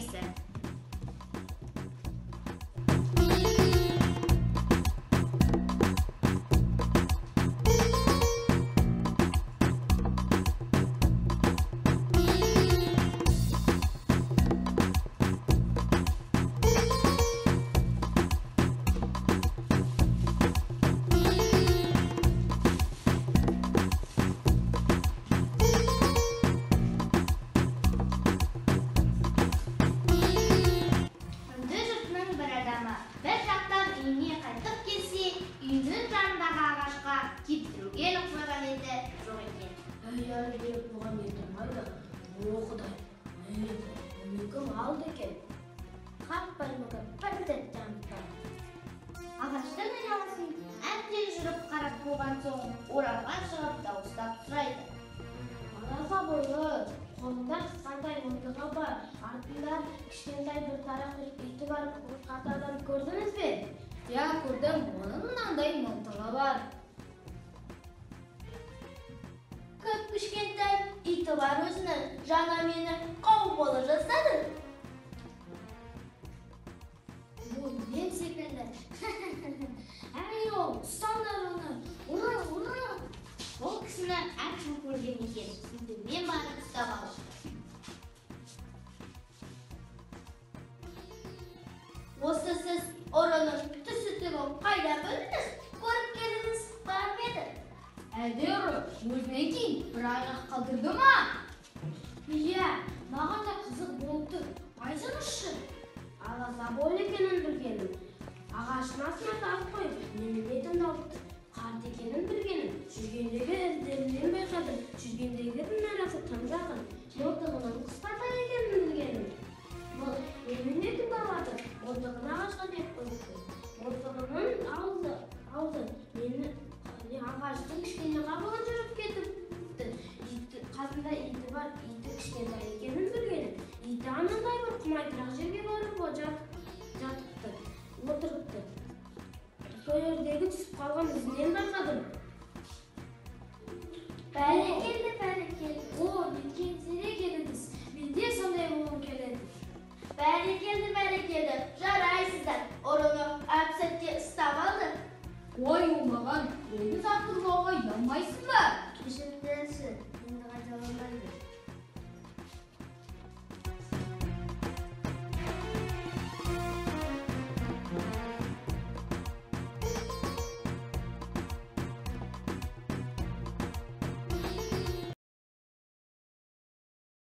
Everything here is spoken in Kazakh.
neyse. Әлі беріп бұған ертімайды, бұл Құдай, мүмкін алды екен. Қаппай мұға бірден жанып. Ағаштан айналасын әбден жүріп қарап болған соң, оралға шығып дауыстап сұрайды. Аралға бойлы, қолында қандай мылтығы бар, артында кішкентай бір тарақ иті бар қатардан көрдіңіз бе? Я, көрдім, оның мынандай мылтығы бар. Көп кішкентай иті бар өзінің, жаңа мені қауып бола жасады. Бұл мен секілді. Әй ол, ұстандар оны, ұра! Ол кісіні әркім көрген екен, енді мен барып ұстап алып. Осы сіз ұрының түсі-түгін қайда бөлдіңіз? Көріп келдіңіз бар ма еді? Әлде ұры өзінен кейін бір аяқ қалдырды ма? Иә, маған да қызық болды. Айтыңызшы. Ала забол екенін білгенім. Ағашын астына тағып қойып, менің бетімді алыпты. Қарт екенін білгенім. Жүргендегі іздерінен байқадым. Жүргендегінің арасы тым жақын. Мылтығының қысқарта екенін білгенім. Бұл менің бетімді алады. Мылтығын ағашқа бет қойыпты. Мылтығының алды. Мені ағаштың кішкене қабығын жүріп кетіпті. Қасында иті бар, иті кішкентай екенін білгенім. Иті анандай бір құмайтырақ жерге барып жатыпты, отырыпты. Сол жердегі түсіп қалған ізінен байқадым. Бәрекелді. О, неткен зере келдіңіз. Менде сондай болғым келеді. Бәрекелді. Жарайсыздар. Ұрыны әп-сәтте ұстап алды. Ой, оңбаған, өзі сақтырмауға ұялмайсың ба? Кешіріңдерші, енді қайталамайды.